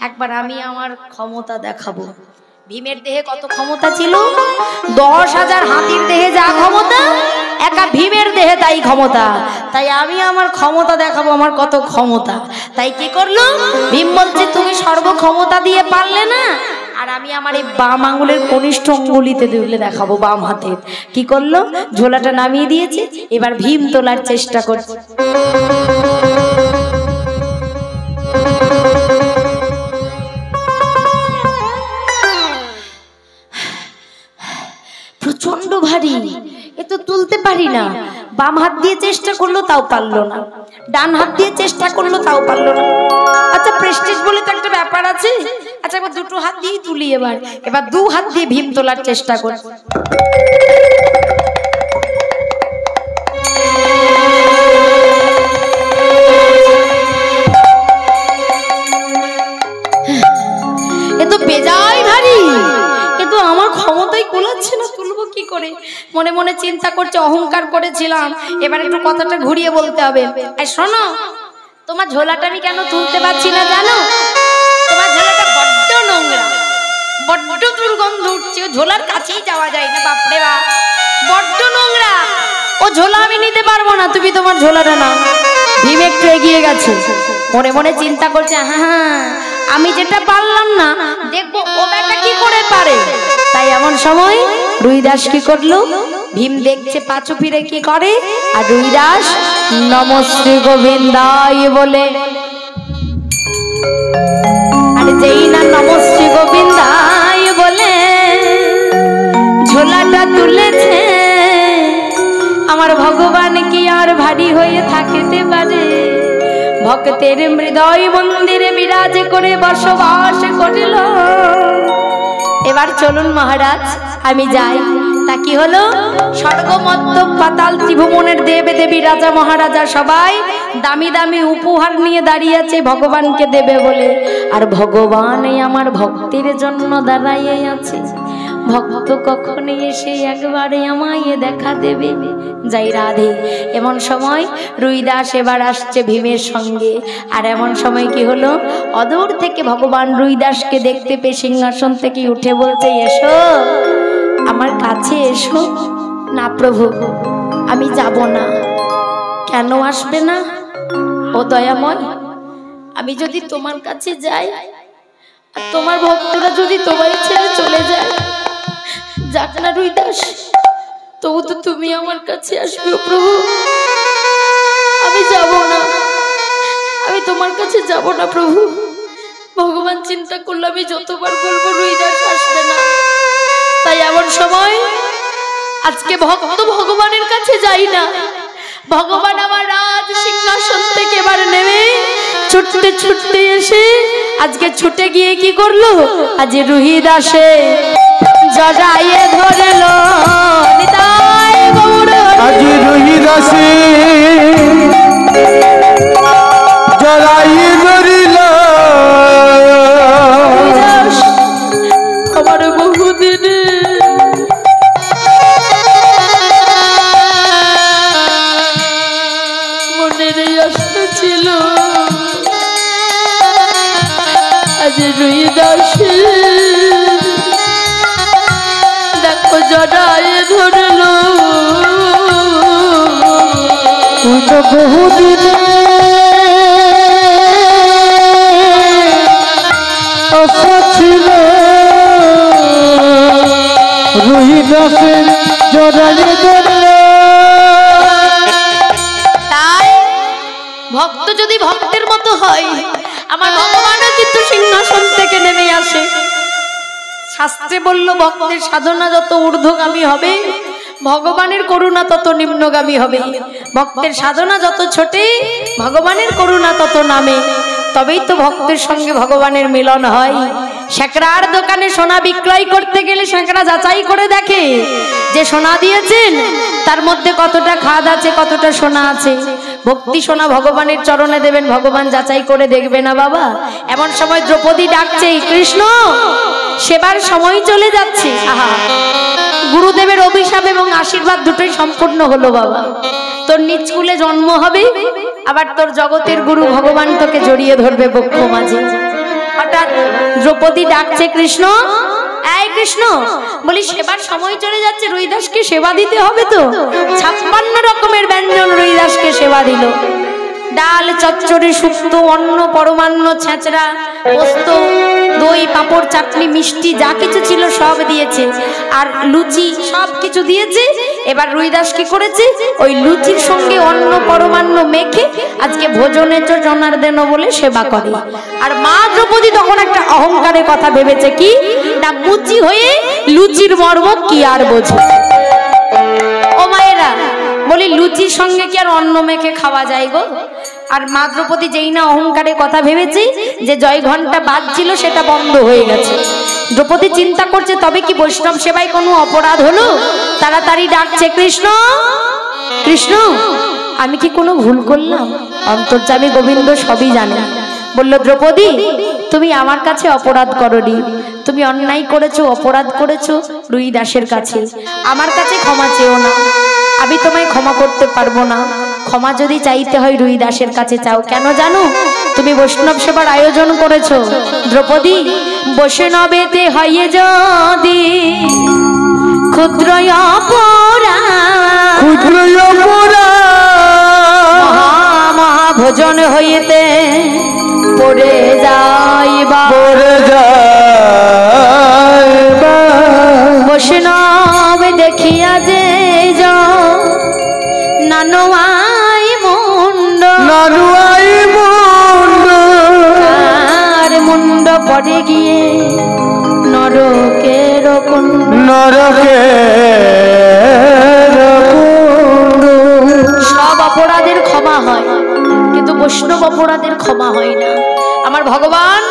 একবার আমি আমার ক্ষমতা দেখাবো। ভীমের দেহে কত ক্ষমতা ছিল? 10,000 হাতির দেহে যা ক্ষমতা, একা ভীমের দেহে তাই ক্ষমতা। তাই আমি আমার ক্ষমতা দেখাবো, আমার কত ক্ষমতা। তাই কি করলো ভীম? বলছে, তুমি সর্বক্ষমতা দিয়ে পারলে না, আর আমি আমার এই বাম আঙুলের কনিষ্ঠ অঙ্গুলিতে দিলে দেখাবো, বাম হাতের। কি করলো? ঝোলাটা নামিয়ে দিয়েছে। এবার ভীম তোলার চেষ্টা করছে। প্রচন্ড ভারী, এ তো তুলতে পারি না। বাম হাত দিয়ে চেষ্টা করলো, তাও পারলো না। ডান হাত দিয়ে চেষ্টা করলো, তাও পারলো না। আচ্ছা, প্রেস্টিজ বলে তো একটা ব্যাপার আছে। আচ্ছা, এবার 2 হাত দিয়েই তুলি। এবার 2 হাত দিয়ে ভীম তোলার চেষ্টা করছে। এ তো বেজায় ভারী, এ তো আমার ক্ষমতাই কুলাচ্ছে না, তুলবো কি করে? মনে মনে চিন্তা করছে, অহংকার করেছিলাম, এবার একটু কথাটা ঘুরিয়ে বলতে হবে। এই শোনো, তোমার ঝোলাটা আমি কেন তুলতে পারছি না জানো? তোমার ঝোলাটা বড্ড নোংরা, বড্ড দুর্গন্ধ উঠছে, ঝোলার কাছেই যাওয়া যায় না। বাপরে বাপ, বড্ড নোংরা, ও ঝোলা আমি নিতে পারবো না, তুমি তোমার ঝোলাটা নাও। ভীম একটু এগিয়ে গেছে, মনে মনে চিন্তা করছে, হ্যাঁ, আমি যেটা পারলাম না, দেখবো ও বেটা কি করে পারে। তাই এমন সময় রুইদাস কি করলো? ভীম দেখছে, পাছু ফিরে কি করে, আর রুইদাস নমঃ শ্রী গোবিন্দায় বলে, আর যেই না নমঃ শ্রী গোবিন্দায় বলে ঝোলাটা তুলেছে, আমার ভগবান কি আর ভারী হয়ে থাকতে পারে? ভক্তের হৃদয় মন্দিরে বিরাজ করে বসবাস করিল। এবার চলুন মহারাজ আমি যাই। তা কি হলো? স্বর্গ মর্ত পাতাল ত্রিভুবনের দেব দেবী রাজা মহারাজা সবাই দামি দামি উপহার নিয়ে দাঁড়িয়ে আছে ভগবানকে দেবে বলে। আর ভগবান এই আমার ভক্তির জন্য দাঁড়াইয়ে আছে। ভক্ত কখনো এসে একবারে আমায় দেখা দেবে। যাই রাধে। এমন সময় রুইদাস এবার আসছে ভীমের সঙ্গে। আর এমন সময় কি হলো? অদূর থেকে ভগবান রুইদাসকে দেখতে পেয়ে সিংহাসন থেকে উঠে বলছে, এসো আমার কাছে এসো। না প্রভু, আমি যাব না। কেন আসবে না? ও দয়াময়, আমি যদি তোমার কাছে যাই আর তোমার ভক্তরা যদি তোমায় ছেড়ে চলে যায়, যাক না রুইদাস, তবু তো তুমি আমার কাছে আসবে প্রভু। আমি যাব না, আমি তোমার কাছে যাব না প্রভু। ভগবান চিন্তা করলো আমি যতবার বলবো রুইদাস আসবে না। তাই এমন সময় আজকে ভক্ত ভগবানের কাছে যাই না। ভগবান আমার রাজ সিংহাসন থেকে এবার নেমে ছুটতে ছুটতে এসে আজকে ছুটে গিয়ে কি করলো? আজ রুইদাসে জড়াইয়ে ধরলো। নিতাই গৌর
আজ রুইদাসে জড়াইয়ে ধরিল।
আমার বহুদিনে মনের আশা ছিল আজ রুইদাসে দেখো জড়াইয়ে ধরলো।
বহুদিনে আশা ছিল রুইদাসে জড়াইয়ে ধরল।
তাই ভক্ত যদি ভক্তের মতো হয়, আমার ভগবানও কিন্তু সিংহাসন থেকে নেমে আসে। শাস্ত্রে বলল ভক্তের সাধনা যত ঊর্ধ্বগামী হবে, ভগবানের করুণা তত নিম্নগামী হবে। ভক্তের সাধনা যত ছোটে, ভগবানের করুণা তত নামে। তবেই তো ভক্তের সঙ্গে ভগবানের মিলন হয়। শেকড়ার দোকানে সোনা বিক্রয় করতে গেলে শেকড়া যাচাই করে দেখে যে সোনা দিয়েছেন তার মধ্যে কতটা খাদ আছে, কতটা সোনা আছে। ভক্তি সোনা ভগবানের চরণে দেবেন, ভগবান যাচাই করে দেখবে না বাবা? এমন সময় দ্রৌপদী ডাকছে, কৃষ্ণ সেবার সময় চলে যাচ্ছে। আহা, গুরুদেবের অভিশাপ এবং আশীর্বাদ দুটোই সম্পূর্ণ হলো বাবা। তোর নিজ কুলে জন্ম হবে, আবার তোর জগতের গুরু ভগবান তোকে জড়িয়ে ধরবে বক্ষ মাঝে। হঠাৎ দ্রৌপদী ডাকছে, কৃষ্ণ এই কৃষ্ণ, বলি সেবার সময় চলে যাচ্ছে, রুইদাসকে সেবা দিতে হবে তো। 56 রকমের ব্যঞ্জন রুইদাসকে সেবা দিল। ডাল, চচ্চড়ি, শুক্তো, অন্ন, পরমান্ন, ছেঁচড়া, পোস্ত, দই, পাঁপড়, চাটনি, মিষ্টি যা কিছু ছিল সব দিয়েছে। আর লুচি সব কিছু দিয়েছে। এবার রুইদাস কি করেছে? ওই লুচির সঙ্গে অন্ন পরমান্ন মেখে আজকে ভোজনে জনার্দন বলে সেবা করে। আর মা দ্রৌপদী তখন একটা অহংকারের কথা ভেবেছে, কি না মুচি হয়ে লুচির মর্ম কি আর বোঝে। ও মায়েরা, বলি লুচির সঙ্গে কি আর অন্ন মেখে খাওয়া যায় গো? আর মা দ্রৌপদী যেই না অহংকারে কথা ভেবেছে, যে জয় ঘন্টা বাজছিল সেটা বন্ধ হয়ে গেছে। দ্রৌপদী চিন্তা করছে তবে কি বৈষ্ণব সেবায় কোনো অপরাধ হলো? তাড়াতাড়ি ডাকছে, কৃষ্ণ কৃষ্ণ, আমি কি কোনো ভুল করলাম? অন্তর্যামী গোবিন্দ সবই জানে। বলল, দ্রৌপদী তুমি আমার কাছে অপরাধ করনি, তুমি অন্যায় করেছো, অপরাধ করেছো রুইদাসের কাছে। আমার কাছে ক্ষমা চেও না, আমি তোমায় ক্ষমা করতে পারবো না। ক্ষমা যদি চাইতে হয় রুইদাসের কাছে চাও। কেন জানো? তুমি বৈষ্ণব সেবার আয়োজন করেছো। দ্রৌপদী, বৈষ্ণবেতে হইয়ে যদি ক্ষুদ্র অপরাধ,
ক্ষুদ্র অপরাধ
মহাভোজন হইতে পড়ে যাইবা,
পড়ে যাইবা।
বৈষ্ণব দেখিয়া যে নানুয়াই মুন্ড,
নানুয়াই মুন্ড,
আর মুন্ড পড়ে গিয়ে নরকের কুণ্ড,
নরকের কুণ্ড।
সব অপরাধের ক্ষমা হয়, কিন্তু বৈষ্ণব অপরাধের ক্ষমা হয় না। আমার ভগবান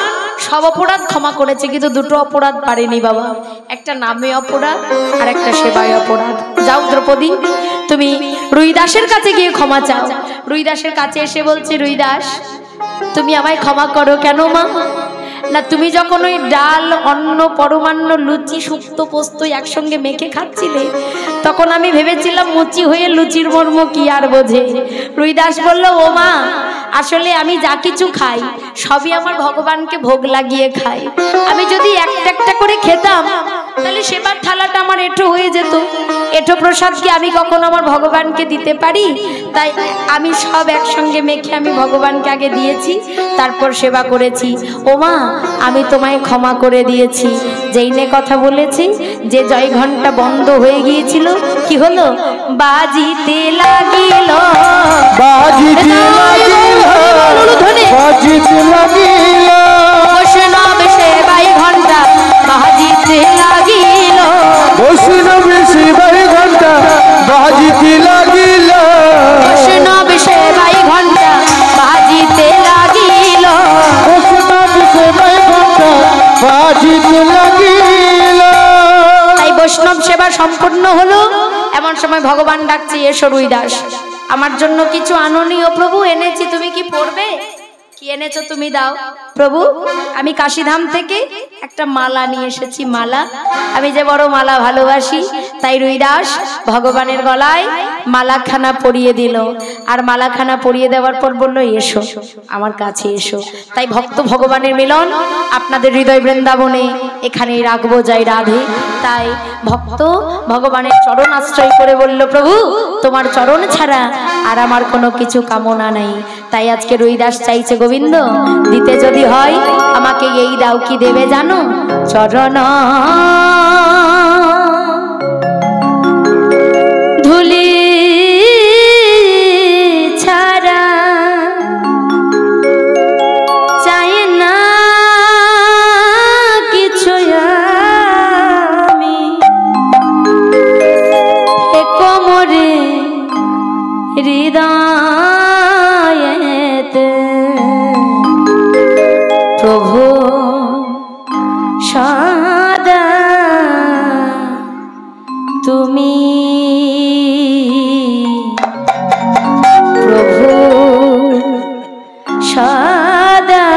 সব অপরাধ ক্ষমা করেছে, কিন্তু দুটো অপরাধ পারেনি বাবা, একটা নামে অপরাধ আর একটা সেবায় অপরাধ। যাও দ্রৌপদী, তুমি রুইদাসের কাছে গিয়ে ক্ষমা চাও। রুইদাসের কাছে এসে বলছে, রুইদাস তুমি আমায় ক্ষমা করো। কেন মা? না, তুমি যখন ওই ডাল, অন্ন, পরমান্ন, লুচি, শুক্তো, পোস্ত একসঙ্গে মেখে খাচ্ছিলে, তখন আমি ভেবেছিলাম মুচি হয়ে লুচির মর্ম কি আর বোঝে। রুইদাস বলল, ও মা, আসলে আমি যা কিছু খাই সবই আমার ভগবানকে ভোগ লাগিয়ে খাই। আমি যদি একটা একটা করে খেতাম তাহলে সেবার থালাটা আমার এঁঠো হয়ে যেত। এঁঠো প্রসাদ কি আমি কখনো আমার ভগবানকে দিতে পারি? তাই আমি সব একসঙ্গে মেখে আমি ভগবানকে আগে দিয়েছি, তারপর সেবা করেছি। ও মা, আমি তোমায় ক্ষমা করে দিয়েছি। যেই নে কথা বলেছি, যে জয় ঘন্টা বন্ধ হয়ে গিয়েছিল, কি হলো? বাজিতে লাগিল,
বাজিতে লাগিল, বাজিতে লাগিল,
বৈষ্ণব সেবাই ঘন্টা বাজিতে লাগিল,
বৈষ্ণব সেবাই ঘন্টা বাজিতে লাগিল,
বৈষ্ণব সেবাই ঘন্টা বাজিতে লাগিল,
বৈষ্ণব সেবাই ঘন্টা বাজিতে লাগিল।
তাই বৈষ্ণব সেবা সম্পূর্ণ হলো। এমন সময় ভগবান ডাকছে, এসো রুইদাস, আমার জন্য কিছু আননি ও প্রভু, এনেছি, তুমি কি পড়বে? কি এনেছো তুমি দাও। প্রভু, আমি কাশীধাম থেকে একটা মালা নিয়ে এসেছি। মালা, আমি যে বড় মালা ভালোবাসি। তাই রুইদাস ভগবানের গলায় মালাখানা পরিয়ে দিল, আর মালাখানা পরিয়ে দেওয়ার পর বলল, এসো আমার কাছে এসো। তাই ভক্ত ভগবানের মিলন আপনাদের হৃদয় বৃন্দাবনে এখানেই রাখবো, যাই রাধে। তাই ভক্ত ভগবানের চরণ আশ্রয় করে বলল, প্রভু তোমার চরণ ছাড়া আর আমার কোনো কিছু কামনা নেই। তাই আজকে রুইদাস চাইছে, গোবিন্দ দিতে যদি হয় আমাকে এই দাও। কি দেবে জানো? চরণ ধুলি ছাড়া চাই না কিছু আমি, হে কোমরে হৃদয়েতে প্রভু সদা তুমি, প্রভু সদা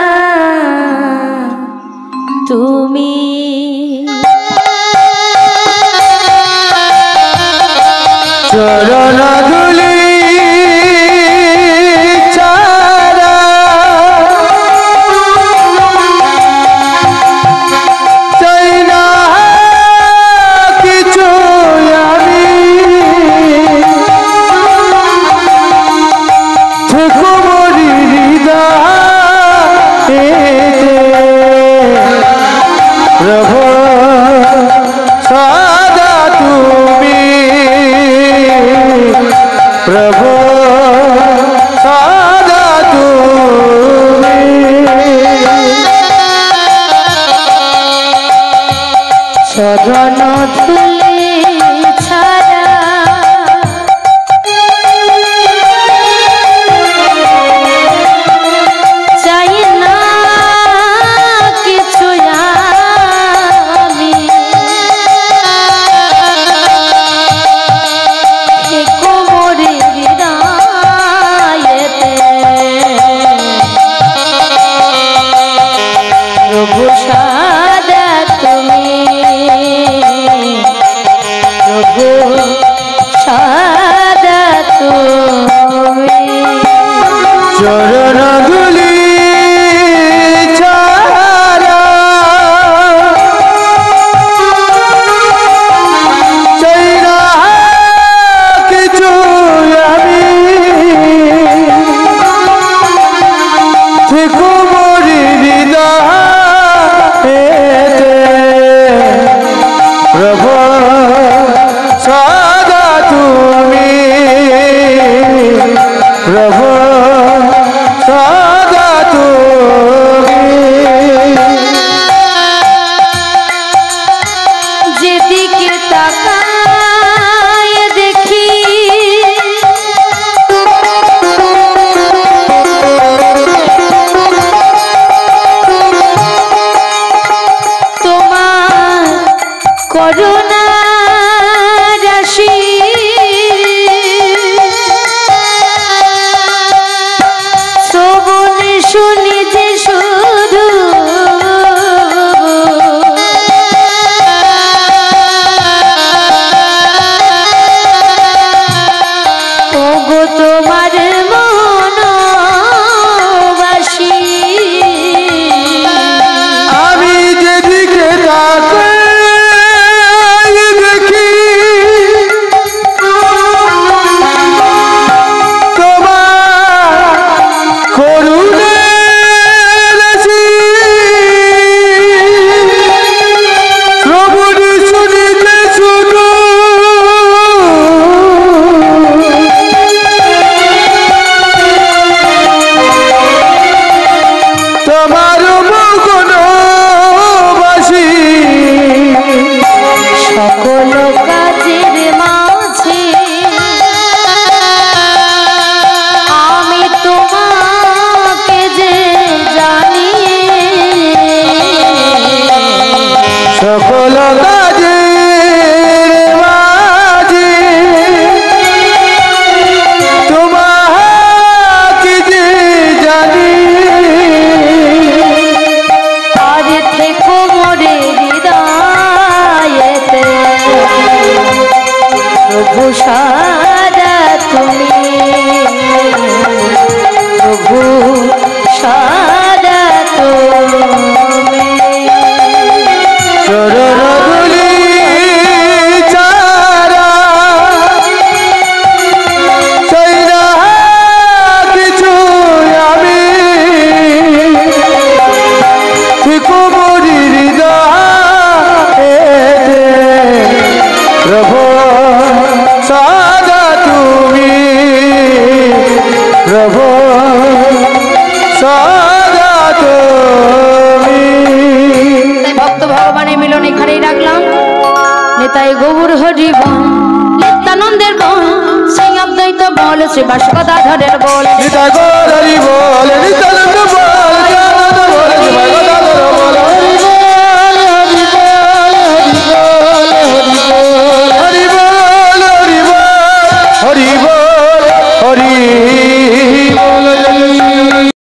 তুমি।
চরণ ধুলি ছাড়া চাই না কিছু আমি, থেকো মরি হৃদয়েতে প্রভু সদা তুমি, প্রভু সদা তুমি।
চরণ ধুলি ছাড়া চাই না কিছু আমি, হে কোমরে হৃদয়েতে প্রভু সদা তুমি, প্রভু সদা তুমি।
চরণ ধুলি ছাড়া চাই না কিছু আমি, থেকো মরি হৃদয়েতে প্রভু সদা
করুণা রাশি শ্রবণ শুনি যে শুধু ওগো তোমার মনবাসী
আমি যেদিকে তাকাই দেখি তোমার করুণার রাশি শ্রবণ শুনিতে শুধু তোমার মগনবাসী
সকল কাজের মাঝে আমি তোমাকে যে জানি
সকল কাজের মাঝে তোমাকে যে জানি
আর থেকো মোরে হৃদয়েতে প্রভু সাদা তুমি প্রভু সাদা তুমি
চরণধুলি চারা চাই না কিছু আমি ঠিকো মরি হৃদয়েতে প্রভু সাদা তুমি প্রভু সাদা তুমি।
তাই ভক্ত ভগবানের মিলন এখানেই রাখলাম। নেতাই গৌর হরি বল নিত্যানন্দের বল শ্রী অদ্বৈত বল শ্রী বাসগদাধরের বল
নিতাই গৌর হরি বল নিত্যানন্দ বল